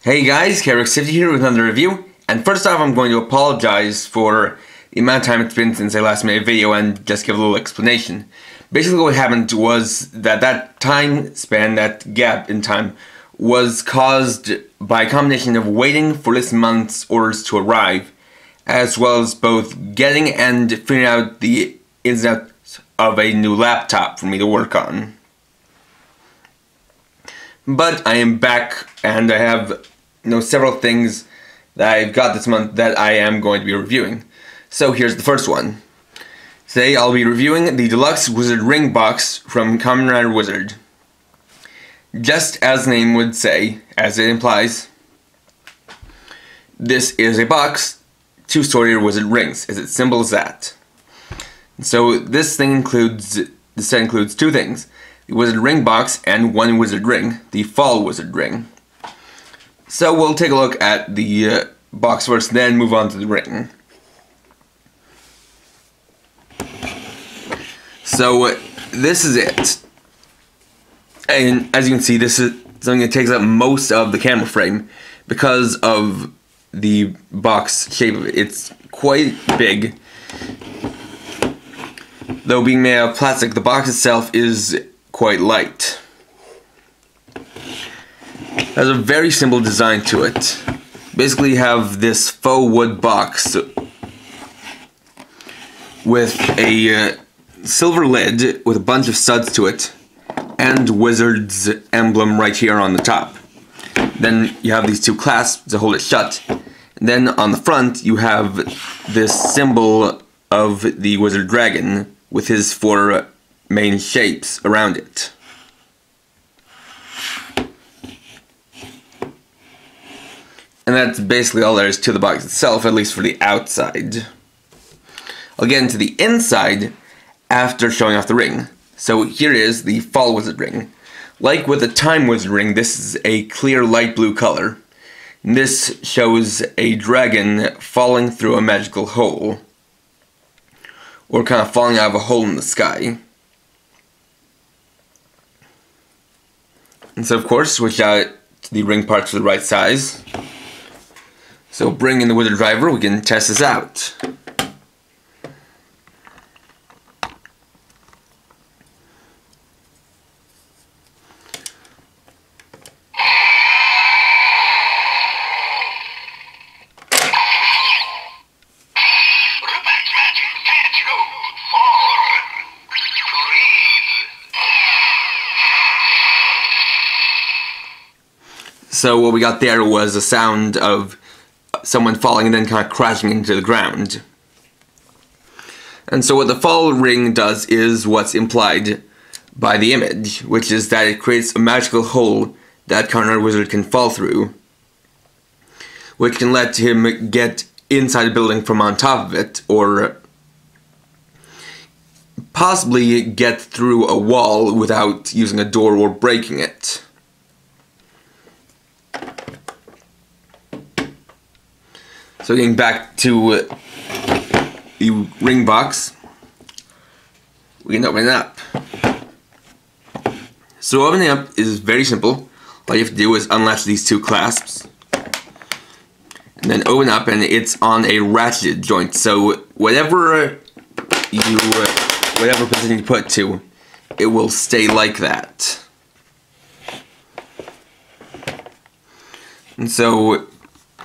Hey guys, Carrick50 here with another review, and first off I'm going to apologize for the amount of time it's been since I last made a video and just give a little explanation. Basically what happened was that time span, that gap in time, was caused by a combination of waiting for this month's orders to arrive, as well as both getting and figuring out the ins and outs of a new laptop for me to work on. But I am back, and I have several things that I've got this month that I am going to be reviewing. So here's the first one. Today I'll be reviewing the Deluxe Wizard Ring box from Kamen Rider Wizard. Just as the name would say, as it implies, this is a box to store your wizard rings. It's as simple as that. So this set includes two things: the Wizard Ring box and one wizard ring, the Fall Wizard Ring. So we'll take a look at the box first, then move on to the ring. So this is it. And as you can see, this is something that takes up most of the camera frame because of the box shape of it. It's quite big. Though being made out of plastic, the box itself is quite light. It has a very simple design to it. Basically you have this faux wood box with a silver lid with a bunch of studs to it and Wizard's emblem right here on the top. Then you have these two clasps to hold it shut. And then on the front you have this symbol of the Wizard Dragon with his four main shapes around it. And that's basically all there is to the box itself, at least for the outside. I'll get into the inside after showing off the ring. So here is the Fall Wizard Ring. Like with the Time Wizard Ring, this is a clear light blue color. And this shows a dragon falling through a magical hole, or kind of falling out of a hole in the sky. And so of course, switch out to the ring parts for the right size. So bring in the Wizard Driver, we can test this out. So what we got there was a sound of someone falling and then kind of crashing into the ground. And so what the Fall Ring does is what's implied by the image, which is that it creates a magical hole that Kamen Rider Wizard can fall through, which can let him get inside a building from on top of it, or possibly get through a wall without using a door or breaking it. So getting back to the ring box, we can open it up. So opening up is very simple. All you have to do is unlatch these two clasps, and then open up, and it's on a ratcheted joint. So whatever position you put it to, it will stay like that. And so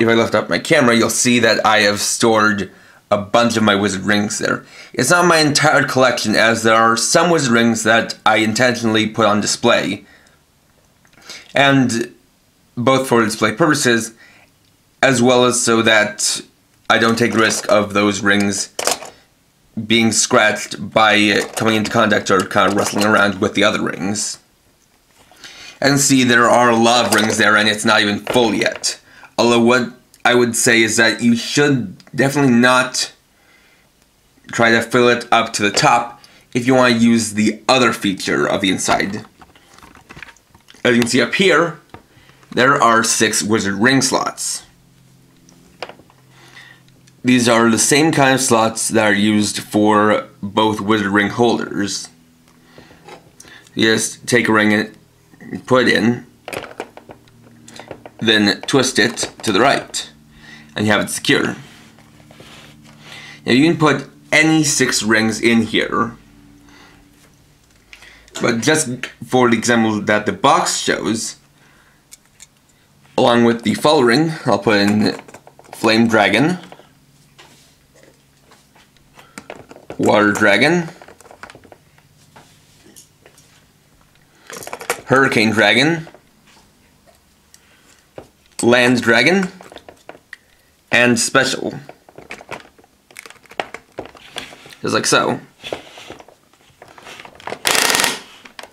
if I lift up my camera, you'll see that I have stored a bunch of my wizard rings there. It's not my entire collection, as there are some wizard rings that I intentionally put on display, and both for display purposes, as well as so that I don't take the risk of those rings being scratched by coming into contact or kind of rustling around with the other rings. And see, there are a lot of rings there, and it's not even full yet. Although what I would say is that you should definitely not try to fill it up to the top if you want to use the other feature of the inside. As you can see up here, there are 6 wizard ring slots. These are the same kind of slots that are used for both wizard ring holders. You just take a ring and put it in. then twist it to the right, and you have it secure. Now you can put any 6 rings in here, but just for the example that the box shows, along with the fall ring, I'll put in Flame Dragon, Water Dragon, Hurricane Dragon, Land Dragon, and Special. Just like so.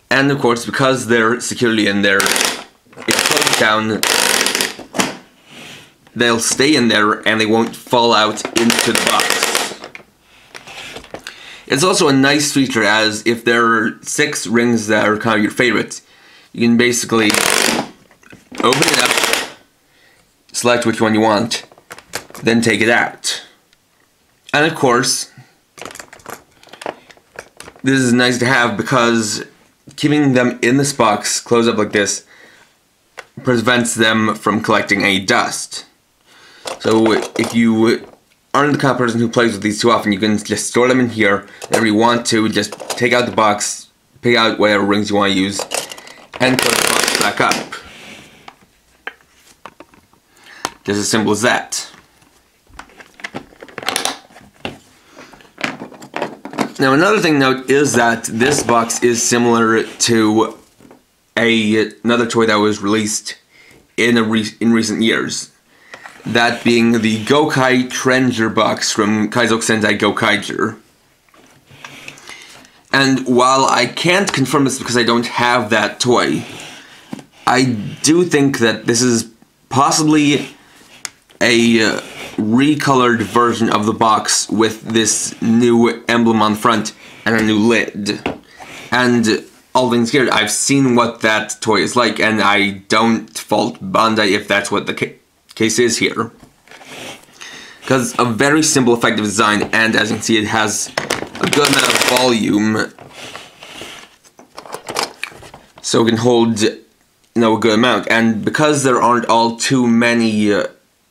And of course, because they're securely in there, if you close it down, they'll stay in there and they won't fall out into the box. It's also a nice feature, as if there are 6 rings that are kind of your favorites, you can basically open it up, select which one you want, then take it out. And of course, this is nice to have because keeping them in this box closed up like this prevents them from collecting any dust. So if you aren't the kind of person who plays with these too often, you can just store them in here. Whenever you want to, just take out the box, pick out whatever rings you want to use, and close the box back up. Just as simple as that. Now another thing to note is that this box is similar to another toy that was released in recent years. That being the Gokai Trenger box from Kaizoku Sentai Gokaiger. And while I can't confirm this because I don't have that toy, I do think that this is possibly a recolored version of the box with this new emblem on the front and a new lid. And all things considered, I've seen what that toy is like, and I don't fault Bandai if that's what the case is here. Because a very simple, effective design, and as you can see, it has a good amount of volume, so it can hold, a good amount. And because there aren't all too many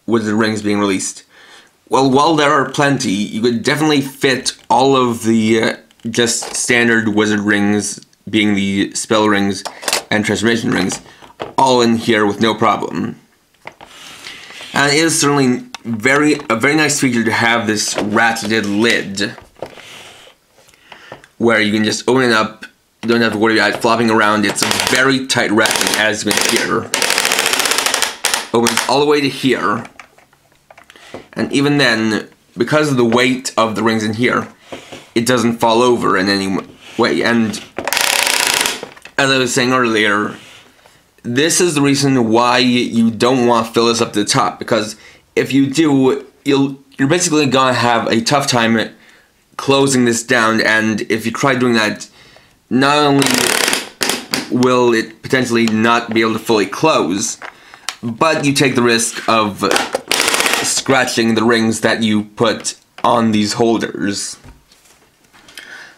Wizard rings being released, well, while there are plenty, you could definitely fit all of the just standard Wizard rings, being the spell rings and transformation rings, all in here with no problem. And it is certainly a very nice feature to have this ratcheted lid, where you can just open it up, you don't have to worry about it flopping around. It's a very tight ratchet, as you can hear. Opens all the way to here, and even then, because of the weight of the rings in here, it doesn't fall over in any way. And as I was saying earlier, this is the reason why you don't want to fill this up to the top, because if you do, you're basically gonna have a tough time closing this down. And if you try doing that, not only will it potentially not be able to fully close, but you take the risk of scratching the rings that you put on these holders.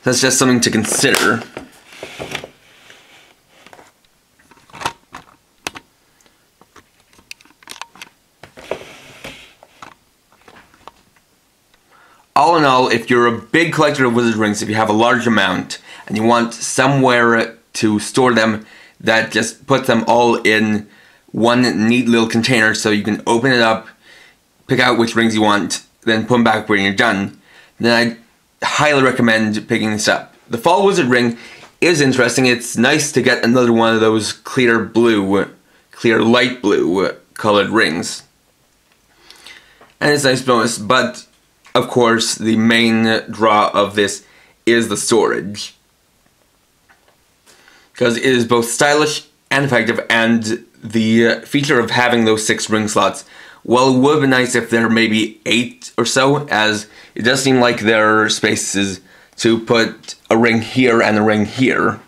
That's just something to consider. All in all, if you're a big collector of Wizard rings, if you have a large amount, and you want somewhere to store them that just puts them all in one neat little container so you can open it up, pick out which rings you want, then put them back when you're done, then I highly recommend picking this up. The Fall Wizard ring is interesting. It's nice to get another one of those clear light blue colored rings. And it's a nice bonus, but of course the main draw of this is the storage, because it is both stylish and effective, and the feature of having those 6 ring slots, well, it would be nice if there were maybe 8 or so, as it does seem like there are spaces to put a ring here and a ring here.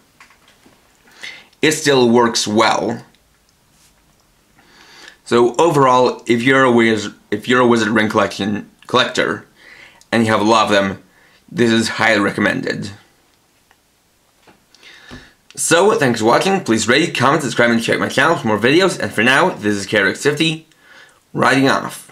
It still works well. So overall, if you're a Wizard ring collector and you have a lot of them, this is highly recommended. So, thanks for watching. Please rate, comment, subscribe, and check my channel for more videos. And for now, this is KRX50, riding off.